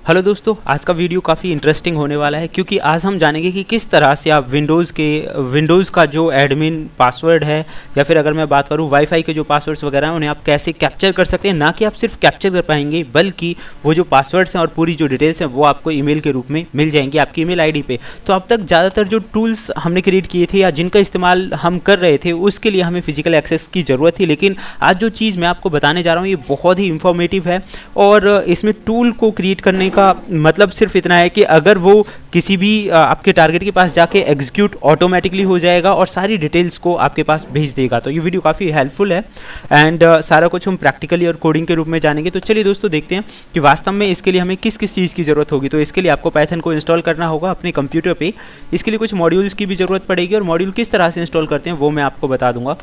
Hello दोस्तों, आज का वीडियो काफ़ी इंटरेस्टिंग होने वाला है क्योंकि आज हम जानेंगे कि किस तरह से आप विंडोज़ का जो एडमिन पासवर्ड है या फिर अगर मैं बात करूँ वाईफाई के जो पासवर्ड्स वगैरह हैं उन्हें आप कैसे कैप्चर कर सकते हैं। ना कि आप सिर्फ कैप्चर कर पाएंगे बल्कि वो जो पासवर्ड्स हैं और पूरी जो डिटेल्स हैं वो आपको ईमेल के रूप में मिल जाएंगी आपकी ईमेल आईडी पे। तो अब तक ज़्यादातर जो टूल्स हमने क्रिएट किए थे या जिनका इस्तेमाल हम कर रहे थे उसके लिए हमें फिजिकल एक्सेस की ज़रूरत थी, लेकिन आज जो चीज़ मैं आपको बताने जा रहा हूँ ये बहुत ही इंफॉर्मेटिव है। और इसमें टूल को क्रिएट करने का मतलब सिर्फ इतना है कि अगर वो किसी भी आपके टारगेट के पास जाके एग्जीक्यूट ऑटोमेटिकली हो जाएगा और सारी डिटेल्स को आपके पास भेज देगा। तो ये वीडियो काफ़ी हेल्पफुल है एंड सारा कुछ हम प्रैक्टिकली और कोडिंग के रूप में जानेंगे। तो चलिए दोस्तों देखते हैं कि वास्तव में इसके लिए हमें किस किस चीज़ की ज़रूरत होगी। तो इसके लिए आपको पाइथन को इंस्टॉल करना होगा अपने कंप्यूटर पे। इसके लिए कुछ मॉड्यूल्स की भी ज़रूरत पड़ेगी और मॉड्यूल किस तरह से इंस्टॉल करते हैं वो मैं आपको बता दूंगा।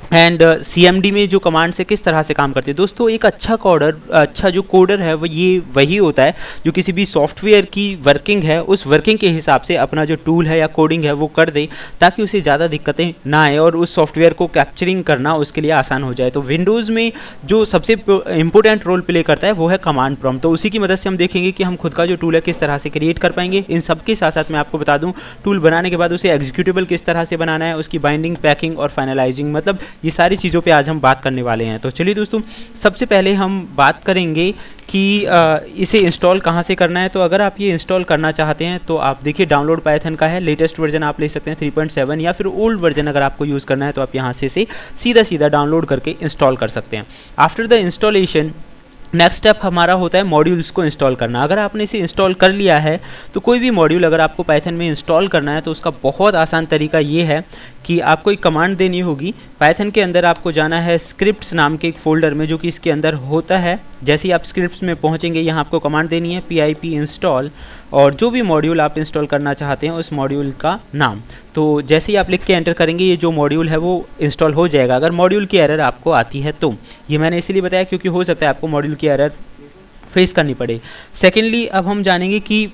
एंड CMD में जो कमांड से किस तरह से काम करती है। दोस्तों एक अच्छा जो कोडर है वो ये वही होता है जो किसी भी सॉफ्टवेयर की वर्किंग है उस वर्किंग के हिसाब से अपना जो टूल है या कोडिंग है वो कर दे ताकि उसे ज़्यादा दिक्कतें ना आए और उस सॉफ्टवेयर को कैप्चरिंग करना उसके लिए आसान हो जाए। तो विंडोज़ में जो सबसे इंपॉर्टेंट रोल प्ले करता है वो है कमांड प्रॉम्प्ट। तो उसी की मदद से हम देखेंगे कि हम खुद का जो टूल है किस तरह से क्रिएट कर पाएंगे। इन सब के साथ साथ मैं आपको बता दूँ टूल बनाने के बाद उसे एग्जीक्यूटेबल किस तरह से बनाना है, उसकी बाइंडिंग, पैकिंग और फाइनलाइजिंग, मतलब ये सारी चीज़ों पे आज हम बात करने वाले हैं। तो चलिए दोस्तों सबसे पहले हम बात करेंगे कि इसे इंस्टॉल कहाँ से करना है। तो अगर आप ये इंस्टॉल करना चाहते हैं तो आप देखिए डाउनलोड पाइथन का है, लेटेस्ट वर्जन आप ले सकते हैं 3.7 या फिर ओल्ड वर्जन अगर आपको यूज़ करना है तो आप यहाँ से सीधा डाउनलोड करके इंस्टॉल कर सकते हैं। After the installation next step हमारा होता है मॉड्यूल्स को इंस्टॉल करना। अगर आपने इसे इंस्टॉल कर लिया है तो कोई भी मॉड्यूल अगर आपको पाइथन में इंस्टॉल करना है तो उसका बहुत आसान तरीका ये है कि आपको एक कमांड देनी होगी। पाइथन के अंदर आपको जाना है स्क्रिप्ट्स नाम के एक फ़ोल्डर में जो कि इसके अंदर होता है। जैसे ही आप स्क्रिप्ट्स में पहुंचेंगे यहाँ आपको कमांड देनी है pip इंस्टॉल और जो भी मॉड्यूल आप इंस्टॉल करना चाहते हैं उस मॉड्यूल का नाम। तो जैसे ही आप लिख के एंटर करेंगे ये जो मॉड्यूल है वो इंस्टॉल हो जाएगा। अगर मॉड्यूल की एरर आपको आती है तो ये मैंने इसीलिए बताया क्योंकि हो सकता है आपको मॉड्यूल की एरर फेस करनी पड़े। सेकेंडली अब हम जानेंगे कि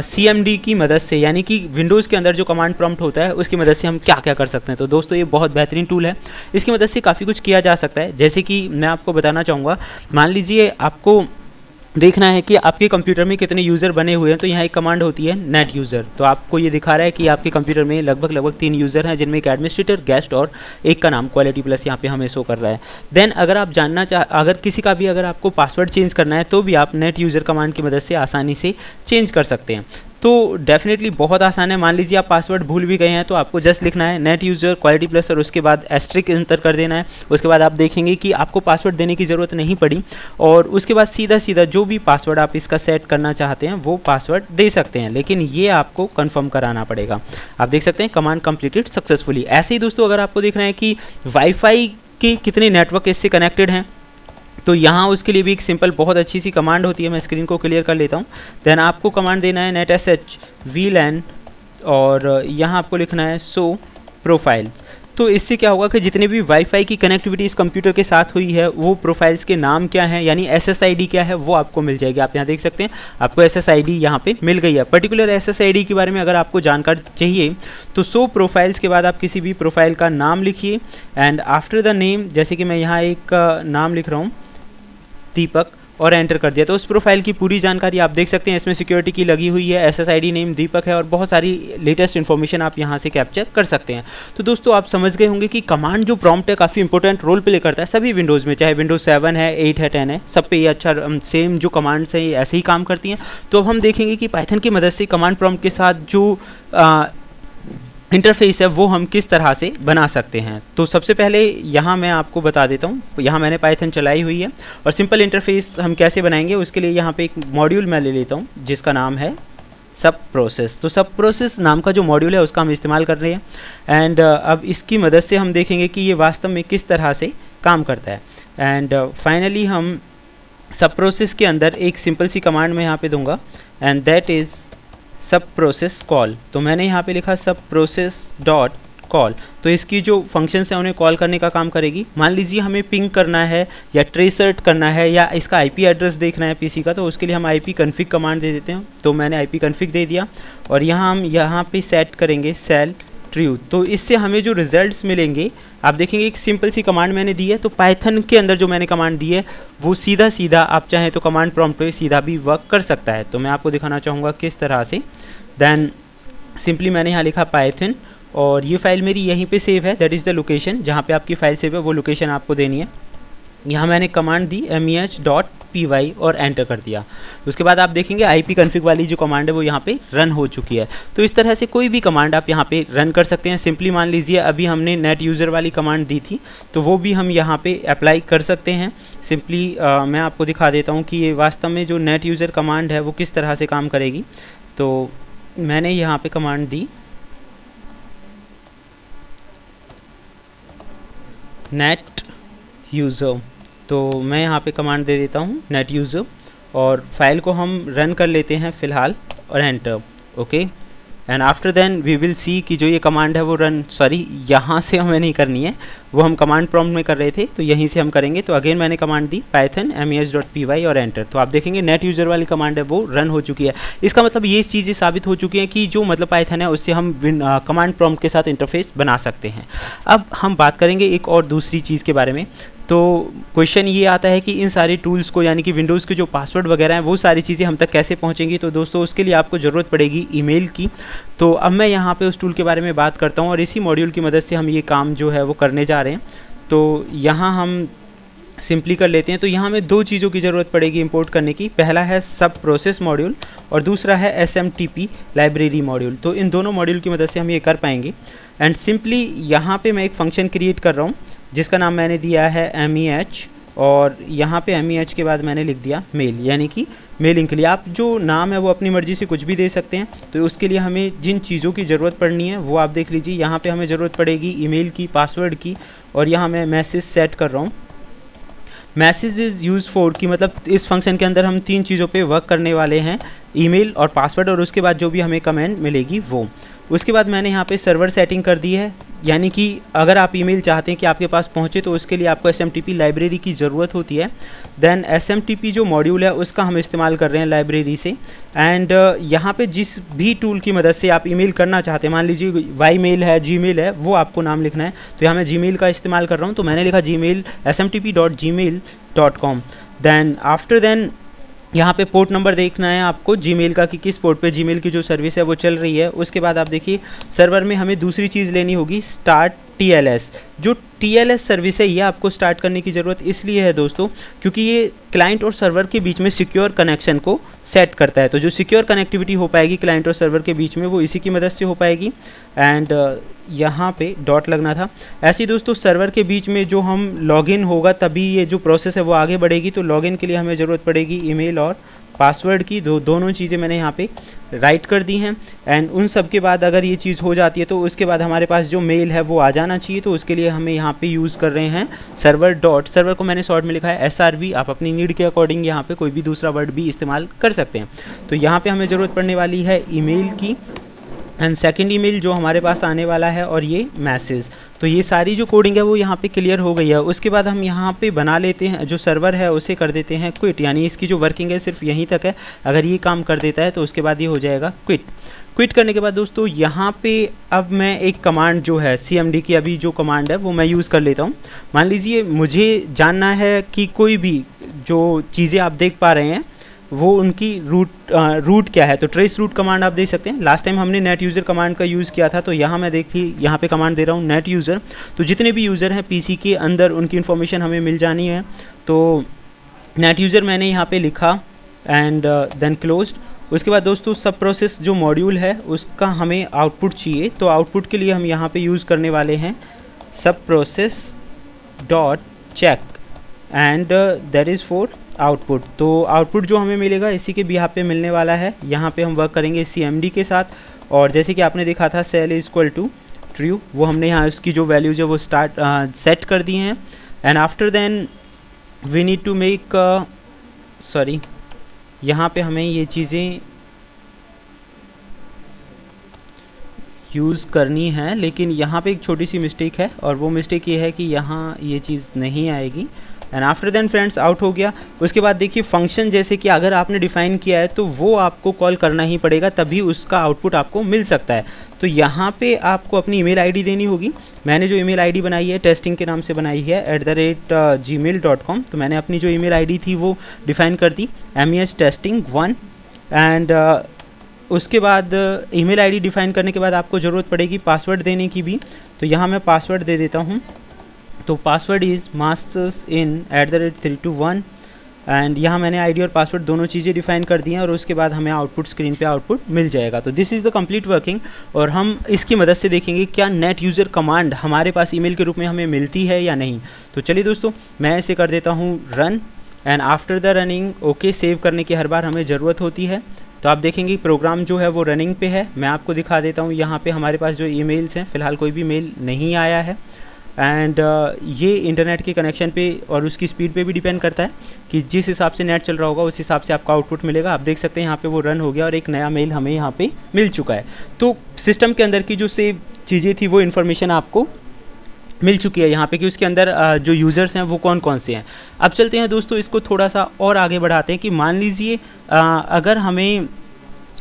CMD की मदद से यानी कि विंडोज़ के अंदर जो कमांड प्रॉम्प्ट होता है उसकी मदद से हम क्या क्या कर सकते हैं। तो दोस्तों ये बहुत बेहतरीन टूल है, इसकी मदद से काफ़ी कुछ किया जा सकता है। जैसे कि मैं आपको बताना चाहूँगा, मान लीजिए आपको देखना है कि आपके कंप्यूटर में कितने यूज़र बने हुए हैं तो यहाँ एक कमांड होती है नेट यूज़र। तो आपको ये दिखा रहा है कि आपके कंप्यूटर में लगभग 3 यूज़र हैं जिनमें एक एडमिनिस्ट्रेटर, गेस्ट और एक का नाम क्वालिटी प्लस यहाँ पे हमें शो कर रहा है। देन अगर आप अगर किसी का भी अगर आपको पासवर्ड चेंज करना है तो भी आप नेट यूज़र कमांड की मदद से आसानी से चेंज कर सकते हैं। तो डेफिनेटली बहुत आसान है। मान लीजिए आप पासवर्ड भूल भी गए हैं तो आपको जस्ट लिखना है नेट यूज़र क्वालिटी प्लस और उसके बाद एस्ट्रिक इंटर कर देना है। उसके बाद आप देखेंगे कि आपको पासवर्ड देने की ज़रूरत नहीं पड़ी और उसके बाद सीधा जो भी पासवर्ड आप इसका सेट करना चाहते हैं वो पासवर्ड दे सकते हैं, लेकिन ये आपको कंफर्म कराना पड़ेगा। आप देख सकते हैं कमांड कंप्लीटेड सक्सेसफुली। ऐसे ही दोस्तों अगर आपको देखना है कि वाईफाई के कितने नेटवर्क इससे कनेक्टेड हैं तो यहाँ उसके लिए भी एक सिंपल बहुत अच्छी सी कमांड होती है। मैं स्क्रीन को क्लियर कर लेता हूँ। देन आपको कमांड देना है नेट sh vlan और यहाँ आपको लिखना है शो प्रोफाइल्स। तो इससे क्या होगा कि जितने भी वाईफाई की कनेक्टिविटी इस कंप्यूटर के साथ हुई है वो प्रोफाइल्स के नाम क्या हैं यानी SSID क्या है वो आपको मिल जाएगी। आप यहाँ देख सकते हैं आपको SSID यहाँ पे मिल गई है। पर्टिकुलर SSID के बारे में अगर आपको जानकारी चाहिए तो शो प्रोफाइल्स के बाद आप किसी भी प्रोफाइल का नाम लिखिए एंड आफ्टर द नेम, जैसे कि मैं यहाँ एक नाम लिख रहा हूँ दीपक और एंटर कर दिया तो उस प्रोफाइल की पूरी जानकारी आप देख सकते हैं। इसमें सिक्योरिटी की लगी हुई है, SSID नेम दीपक है और बहुत सारी लेटेस्ट इन्फॉर्मेशन आप यहां से कैप्चर कर सकते हैं। तो दोस्तों आप समझ गए होंगे कि कमांड जो प्रॉम्प्ट है काफ़ी इंपॉर्टेंट रोल प्ले करता है सभी विंडोज़ में, चाहे विंडोज़ 7 है, 8 है, 10 है, सब पे ये अच्छा सेम जो कमांड्स हैं ऐसे ही काम करती हैं। तो अब हम देखेंगे कि पाइथन की मदद से कमांड प्रॉम्प्ट के साथ जो इंटरफेस है वो हम किस तरह से बना सकते हैं। तो सबसे पहले यहाँ मैं आपको बता देता हूँ, यहाँ मैंने पाइथन चलाई हुई है और सिंपल इंटरफेस हम कैसे बनाएंगे उसके लिए यहाँ पे एक मॉड्यूल मैं ले लेता हूँ जिसका नाम है सब प्रोसेस। तो सब प्रोसेस नाम का जो मॉड्यूल है उसका हम इस्तेमाल कर रहे हैं एंड अब इसकी मदद से हम देखेंगे कि ये वास्तव में किस तरह से काम करता है। एंड फाइनली हम सब प्रोसेस के अंदर एक सिंपल सी कमांड मैं यहाँ पे दूंगा एंड दैट इज़ सब प्रोसेस कॉल। तो मैंने यहाँ पे लिखा सब प्रोसेस डॉट कॉल। तो इसकी जो फंक्शंस हैं उन्हें कॉल करने का काम करेगी। मान लीजिए हमें पिंग करना है या ट्रेसर्ट करना है या इसका IP एड्रेस देखना है PC का, तो उसके लिए हम IP config कमांड दे देते हैं। तो मैंने IP config दे दिया और यहाँ हम यहाँ पे सेट करेंगे सेल ट्रू। तो इससे हमें जो रिजल्ट्स मिलेंगे, आप देखेंगे एक सिंपल सी कमांड मैंने दी है, तो पाइथन के अंदर जो मैंने कमांड दी है वो सीधा सीधा आप चाहें तो कमांड प्रॉम्प्ट पे सीधा भी वर्क कर सकता है। तो मैं आपको दिखाना चाहूँगा किस तरह से। देन सिंपली मैंने यहाँ लिखा पाइथन, और ये फाइल मेरी यहीं पे सेव है, दैट इज़ द लोकेशन जहाँ पे आपकी फाइल सेव है, वो लोकेशन आपको देनी है। यहाँ मैंने कमांड दी meh.py और एंटर कर दिया। उसके बाद आप देखेंगे IP config वाली जो कमांड है वो यहाँ पे रन हो चुकी है। तो इस तरह से कोई भी कमांड आप यहाँ पे रन कर सकते हैं। सिंपली मान लीजिए अभी हमने नेट यूज़र वाली कमांड दी थी, तो वो भी हम यहाँ पे अप्लाई कर सकते हैं। सिंपली मैं आपको दिखा देता हूँ कि ये वास्तव में जो नेट यूज़र कमांड है वो किस तरह से काम करेगी। तो मैंने यहाँ पे कमांड दी नेट यूज़र, तो मैं यहाँ पे कमांड दे देता हूँ नेट यूज़र, और फाइल को हम रन कर लेते हैं फ़िलहाल, और enter. Okay, and after then we will see कि जो ये कमांड है वो रन, सॉरी यहाँ से हमें नहीं करनी है, वो हम कमांड प्रॉम्प्ट में कर रहे थे, तो यहीं से हम करेंगे। तो अगेन मैंने कमांड दी पाइथन meh.py और एंटर। तो आप देखेंगे नेट यूज़र वाली कमांड है वो रन हो चुकी है। इसका मतलब ये चीज़ें साबित हो चुकी हैं कि जो मतलब पाइथन है उससे हम कमांड प्रॉम्प्ट के साथ इंटरफेस बना सकते हैं। अब हम बात करेंगे एक और दूसरी चीज़ के बारे में। तो क्वेश्चन ये आता है कि इन सारे टूल्स को, यानी कि विंडोज़ के जो पासवर्ड वगैरह हैं वो सारी चीज़ें हम तक कैसे पहुंचेंगी। तो दोस्तों उसके लिए आपको ज़रूरत पड़ेगी ईमेल की। तो अब मैं यहाँ पे उस टूल के बारे में बात करता हूँ, और इसी मॉड्यूल की मदद से हम ये काम जो है वो करने जा रहे हैं। तो यहाँ हम सिंपली कर लेते हैं। तो यहाँ हमें दो चीज़ों की ज़रूरत पड़ेगी इंपोर्ट करने की। पहला है सब प्रोसेस मॉड्यूल, और दूसरा है SMTP लाइब्रेरी मॉड्यूल। तो इन दोनों मॉड्यूल की मदद से हम ये कर पाएंगे। एंड सिंपली यहाँ पे मैं एक फ़ंक्शन क्रिएट कर रहा हूँ जिसका नाम मैंने दिया है MEH, और यहाँ पे MEH के बाद मैंने लिख दिया मेल, यानी कि मेलिंग के लिए। आप जो नाम है वो अपनी मर्ज़ी से कुछ भी दे सकते हैं। तो उसके लिए हमें जिन चीज़ों की ज़रूरत पड़नी है वो आप देख लीजिए। यहाँ पे हमें ज़रूरत पड़ेगी ईमेल की, पासवर्ड की, और यहाँ मैं मैसेज सेट कर रहा हूँ। मैसेज इज़ यूज़ फॉर की मतलब इस फंक्शन के अंदर हम तीन चीज़ों पे वर्क करने वाले हैं, ईमेल और पासवर्ड, और उसके बाद जो भी हमें कमेंट मिलेगी वो। उसके बाद मैंने यहाँ पे सर्वर सेटिंग कर दी है, यानी कि अगर आप ईमेल चाहते हैं कि आपके पास पहुँचे तो उसके लिए आपको SMTP लाइब्रेरी की ज़रूरत होती है। देन SMTP जो मॉड्यूल है उसका हम इस्तेमाल कर रहे हैं लाइब्रेरी से। एंड यहाँ पे जिस भी टूल की मदद से आप ईमेल करना चाहते हैं, मान लीजिए Ymail है, Gmail है, वो आपको नाम लिखना है। तो यहाँ मैं Gmail का इस्तेमाल कर रहा हूँ, तो मैंने लिखा Gmail smtp.gmail.com। Then after then यहाँ पे पोर्ट नंबर देखना है आपको जीमेल का, कि किस पोर्ट पे जीमेल की जो सर्विस है वो चल रही है। उसके बाद आप देखिए सर्वर में हमें दूसरी चीज़ लेनी होगी, स्टार्ट TLS। जो TLS सर्विस है ये आपको स्टार्ट करने की ज़रूरत इसलिए है दोस्तों क्योंकि ये क्लाइंट और सर्वर के बीच में सिक्योर कनेक्शन को सेट करता है। तो जो सिक्योर कनेक्टिविटी हो पाएगी क्लाइंट और सर्वर के बीच में वो इसी की मदद से हो पाएगी। एंड यहाँ पे डॉट लगना था। ऐसे ही दोस्तों सर्वर के बीच में जो हम लॉगिन होगा तभी ये जो प्रोसेस है वो आगे बढ़ेगी। तो लॉगिन के लिए हमें ज़रूरत पड़ेगी ईमेल और पासवर्ड की। दोनों चीज़ें मैंने यहाँ पे राइट कर दी हैं। एंड उन सब के बाद अगर ये चीज़ हो जाती है तो उसके बाद हमारे पास जो मेल है वो आ जाना चाहिए। तो उसके लिए हमें यहाँ पे यूज़ कर रहे हैं सर्वर डॉट। सर्वर को मैंने शॉर्ट में लिखा है SRV। आप अपनी नीड के अकॉर्डिंग यहाँ पे कोई भी दूसरा वर्ड भी इस्तेमाल कर सकते हैं। तो यहाँ पे हमें ज़रूरत पड़ने वाली है ईमेल की एंड सेकंड ईमेल जो हमारे पास आने वाला है और ये मैसेज। तो ये सारी जो कोडिंग है वो यहाँ पे क्लियर हो गई है। उसके बाद हम यहाँ पे बना लेते हैं जो सर्वर है उसे कर देते हैं क्विट, यानी इसकी जो वर्किंग है सिर्फ यहीं तक है। अगर ये काम कर देता है तो उसके बाद ये हो जाएगा क्विट। क्विट करने के बाद दोस्तों यहाँ पे अब मैं एक कमांड जो है CMD की अभी जो कमांड है वो मैं यूज़ कर लेता हूँ। मान लीजिए मुझे जानना है कि कोई भी जो चीज़ें आप देख पा रहे हैं वो उनकी रूट क्या है। तो ट्रेस रूट कमांड आप देख सकते हैं। लास्ट टाइम हमने नेट यूज़र कमांड का यूज़ किया था। तो यहाँ मैं देखिए यहाँ पे कमांड दे रहा हूँ नेट यूज़र। तो जितने भी यूज़र हैं PC के अंदर उनकी इन्फॉर्मेशन हमें मिल जानी है। तो नेट यूज़र मैंने यहाँ पे लिखा एंड देन क्लोज्ड। उसके बाद दोस्तों सब प्रोसेस जो मॉड्यूल है उसका हमें आउटपुट चाहिए। तो आउटपुट के लिए हम यहाँ पे यूज़ करने वाले हैं सब process dot check and that is for output. तो आउटपुट जो हमें मिलेगा इसी के बिहाफ पे मिलने वाला है। यहाँ पे हम वर्क करेंगे CMD के साथ। और जैसे कि आपने देखा था cell is equal to true, वो हमने यहाँ उसकी जो वैल्यूज है वो सेट कर दी हैं। And after then we need to make sorry यहाँ पे हमें ये चीज़ें यूज़ करनी है, लेकिन यहाँ पे एक छोटी सी मिस्टेक है और वो मिस्टेक ये है कि यहाँ ये चीज़ नहीं आएगी। And after then friends out हो गया। उसके बाद देखिए फंक्शन जैसे कि अगर आपने डिफ़ाइन किया है तो वो आपको कॉल करना ही पड़ेगा, तभी उसका आउटपुट आपको मिल सकता है। तो यहाँ पे आपको अपनी ईमेल आईडी देनी होगी। मैंने जो ईमेल आईडी बनाई है टेस्टिंग के नाम से बनाई है @gmail.com। तो मैंने अपनी जो ईमेल आईडी थी वो डिफ़ाइन कर दी MEStesting1। एंड उसके बाद ईमेल आईडी डिफ़ाइन करने के बाद आपको ज़रूरत पड़ेगी पासवर्ड देने की भी। तो यहाँ मैं पासवर्ड दे देता हूँ। तो पासवर्ड इज़ mastersin@321 एंड यहाँ मैंने आईडी और पासवर्ड दोनों चीज़ें डिफ़ाइन कर दी हैं और उसके बाद हमें आउटपुट स्क्रीन पे आउटपुट मिल जाएगा। तो this is the complete working. और हम इसकी मदद से देखेंगे क्या नेट यूज़र कमांड हमारे पास ईमेल के रूप में हमें मिलती है या नहीं। तो चलिए दोस्तों मैं इसे कर देता हूँ run. And after the running okay save करने की हर बार हमें ज़रूरत होती है। तो आप देखेंगे प्रोग्राम जो है वो रनिंग पे है। मैं आपको दिखा देता हूँ यहाँ पे हमारे पास जो ईमेल्स हैं, फ़िलहाल कोई भी मेल नहीं आया है। एंड ये इंटरनेट के कनेक्शन पे और उसकी स्पीड पे भी डिपेंड करता है कि जिस हिसाब से नेट चल रहा होगा उस हिसाब से आपका आउटपुट मिलेगा। आप देख सकते हैं यहाँ पे वो रन हो गया और एक नया मेल हमें यहाँ पे मिल चुका है। तो सिस्टम के अंदर की जो सेव चीज़ें थी वो इन्फॉर्मेशन आपको मिल चुकी है यहाँ पे कि उसके अंदर जो यूज़र्स हैं वो कौन कौन से हैं। अब चलते हैं दोस्तों इसको थोड़ा सा और आगे बढ़ाते हैं कि मान लीजिए अगर हमें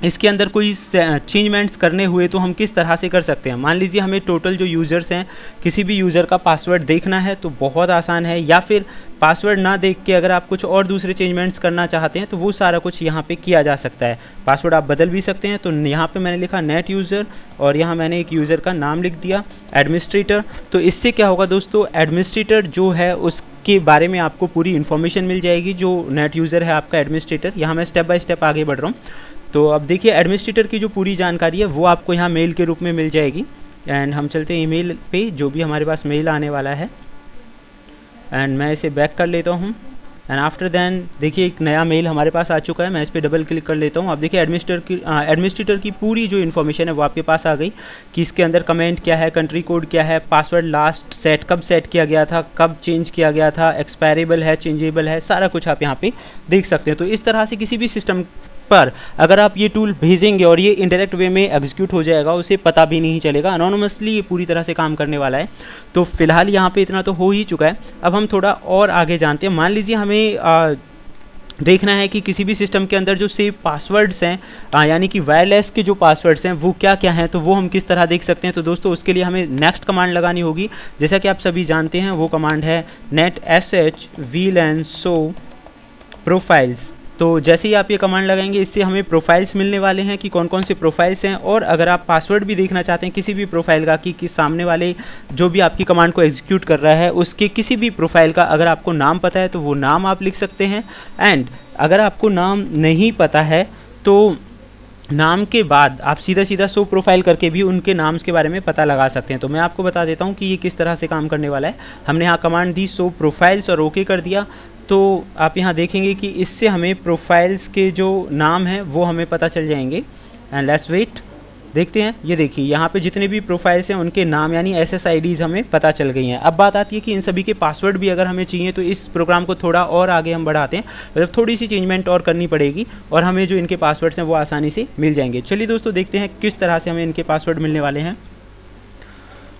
इसके अंदर कोई चेंजमेंट्स करने हुए तो हम किस तरह से कर सकते हैं। मान लीजिए हमें टोटल जो यूज़र्स हैं किसी भी यूज़र का पासवर्ड देखना है तो बहुत आसान है, या फिर पासवर्ड ना देख के अगर आप कुछ और दूसरे चेंजमेंट्स करना चाहते हैं तो वो सारा कुछ यहाँ पे किया जा सकता है। पासवर्ड आप बदल भी सकते हैं। तो यहाँ पे मैंने लिखा नेट यूज़र और यहाँ मैंने एक यूज़र का नाम लिख दिया एडमिनिस्ट्रेटर। तो इससे क्या होगा दोस्तों, एडमिनिस्ट्रेटर जो है उसके बारे में आपको पूरी इन्फॉर्मेशन मिल जाएगी। जो नेट यूज़र है आपका एडमिनिस्ट्रेटर, यहाँ मैं स्टेप बाय स्टेप आगे बढ़ रहा हूँ। तो अब देखिए एडमिनिस्ट्रेटर की जो पूरी जानकारी है वो आपको यहाँ मेल के रूप में मिल जाएगी। एंड हम चलते हैं ईमेल पे जो भी हमारे पास मेल आने वाला है। एंड मैं इसे बैक कर लेता हूँ। एंड आफ्टर देन देखिए एक नया मेल हमारे पास आ चुका है। मैं इस पर डबल क्लिक कर लेता हूँ। अब देखिए एडमिनिस्ट्रेटर की पूरी जो इन्फॉर्मेशन है वो आपके पास आ गई कि इसके अंदर कमेंट क्या है, कंट्री कोड क्या है, पासवर्ड लास्ट सेट कब सेट किया गया था, कब चेंज किया गया था, एक्सपायरेबल है, चेंजेबल है, सारा कुछ आप यहाँ पे देख सकते हैं। तो इस तरह से किसी भी सिस्टम पर अगर आप ये टूल भेजेंगे और ये इंडायरेक्ट वे में एग्जीक्यूट हो जाएगा, उसे पता भी नहीं चलेगा, अनोनिमसली ये पूरी तरह से काम करने वाला है। तो फिलहाल यहाँ पे इतना तो हो ही चुका है। अब हम थोड़ा और आगे जानते हैं। मान लीजिए हमें देखना है कि किसी भी सिस्टम के अंदर जो सेव पासवर्ड्स हैं यानी कि वायरलेस के जो पासवर्ड्स हैं वो क्या क्या हैं, तो वो हम किस तरह देख सकते हैं। तो दोस्तों उसके लिए हमें नेक्स्ट कमांड लगानी होगी। जैसा कि आप सभी जानते हैं वो कमांड है net sh VLAN show profiles। तो जैसे ही आप ये कमांड लगाएंगे इससे हमें प्रोफाइल्स मिलने वाले हैं कि कौन कौन से प्रोफाइल्स हैं। और अगर आप पासवर्ड भी देखना चाहते हैं किसी भी प्रोफाइल का कि सामने वाले जो भी आपकी कमांड को एग्जीक्यूट कर रहा है उसके किसी भी प्रोफाइल का अगर आपको नाम पता है तो वो नाम आप लिख सकते हैं। एंड अगर आपको नाम नहीं पता है तो नाम के बाद आप सीधा सीधा शो प्रोफाइल करके भी उनके नाम्स के बारे में पता लगा सकते हैं। तो मैं आपको बता देता हूँ कि ये किस तरह से काम करने वाला है। हमने यहाँ कमांड दी शो प्रोफाइल्स और ओके कर दिया। तो आप यहाँ देखेंगे कि इससे हमें प्रोफाइल्स के जो नाम हैं वो हमें पता चल जाएंगे। एंड लेट्स वेट, देखते हैं। ये देखिए यहाँ पे जितने भी प्रोफाइल्स हैं उनके नाम यानी SSIDs हमें पता चल गई हैं। अब बात आती है कि इन सभी के पासवर्ड भी अगर हमें चाहिए तो इस प्रोग्राम को थोड़ा और आगे हम बढ़ाते हैं, मतलब थोड़ी सी चेंजमेंट और करनी पड़ेगी और हमें जो इनके पासवर्ड्स हैं वो आसानी से मिल जाएंगे। चलिए दोस्तों देखते हैं किस तरह से हमें इनके पासवर्ड मिलने वाले हैं।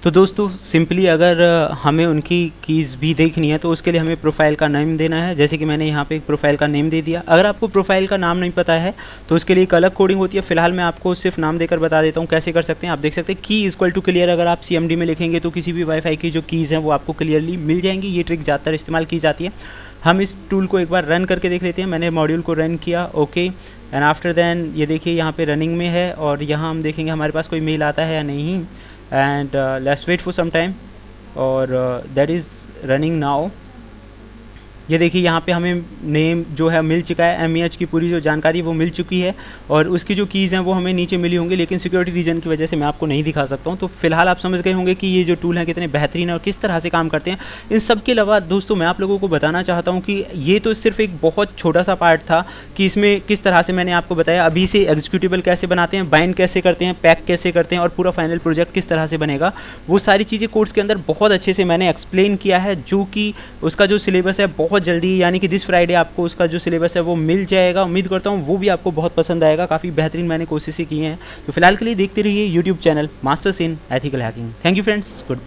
तो दोस्तों सिंपली अगर हमें उनकी कीज़ भी देखनी है तो उसके लिए हमें प्रोफाइल का नेम देना है। जैसे कि मैंने यहाँ पे एक प्रोफाइल का नेम दे दिया। अगर आपको प्रोफाइल का नाम नहीं पता है तो उसके लिए एक अलग कोडिंग होती है। फिलहाल मैं आपको सिर्फ नाम देकर बता देता हूँ कैसे कर सकते हैं। आप देख सकते हैं की = क्लियर अगर आप CMD में लिखेंगे तो किसी भी वाईफाई की जो कीज़ हैं वो आपको क्लियरली मिल जाएंगी। ये ट्रिक ज़्यादातर इस्तेमाल की जाती है। हम इस टूल को एक बार रन करके देख लेते हैं। मैंने मॉड्यूल को रन किया, ओके। एंड आफ्टर देन ये देखिए यहाँ पर रनिंग में है और यहाँ हम देखेंगे हमारे पास कोई मेल आता है या नहीं। And let's wait for some time और that is running now। ये देखिए यहाँ पे हमें नेम जो है मिल चुका है, MEH की पूरी जो जानकारी वो मिल चुकी है और उसकी जो कीज़ हैं वो हमें नीचे मिली होंगी, लेकिन सिक्योरिटी रीजन की वजह से मैं आपको नहीं दिखा सकता हूँ। तो फिलहाल आप समझ गए होंगे कि ये जो टूल हैं कितने बेहतरीन और किस तरह से काम करते हैं। इन सब के अलावा दोस्तों मैं आप लोगों को बताना चाहता हूँ कि ये तो सिर्फ एक बहुत छोटा सा पार्ट था कि इसमें किस तरह से मैंने आपको बताया अभी से एग्जीक्यूटेबल कैसे बनाते हैं, बाइंड कैसे करते हैं, पैक कैसे करते हैं और पूरा फाइनल प्रोजेक्ट किस तरह से बनेगा। वो सारी चीज़ें कोर्स के अंदर बहुत अच्छे से मैंने एक्सप्लेन किया है, जो कि उसका जो सिलेबस है बहुत जल्दी यानी कि दिस फ्राइडे आपको उसका जो सिलेबस है वो मिल जाएगा। उम्मीद करता हूँ वो भी आपको बहुत पसंद आएगा। काफ़ी बेहतरीन मैंने कोशिशें की हैं। तो फिलहाल के लिए देखते रहिए YouTube channel masters in ethical hacking. Thank you friends, good bye.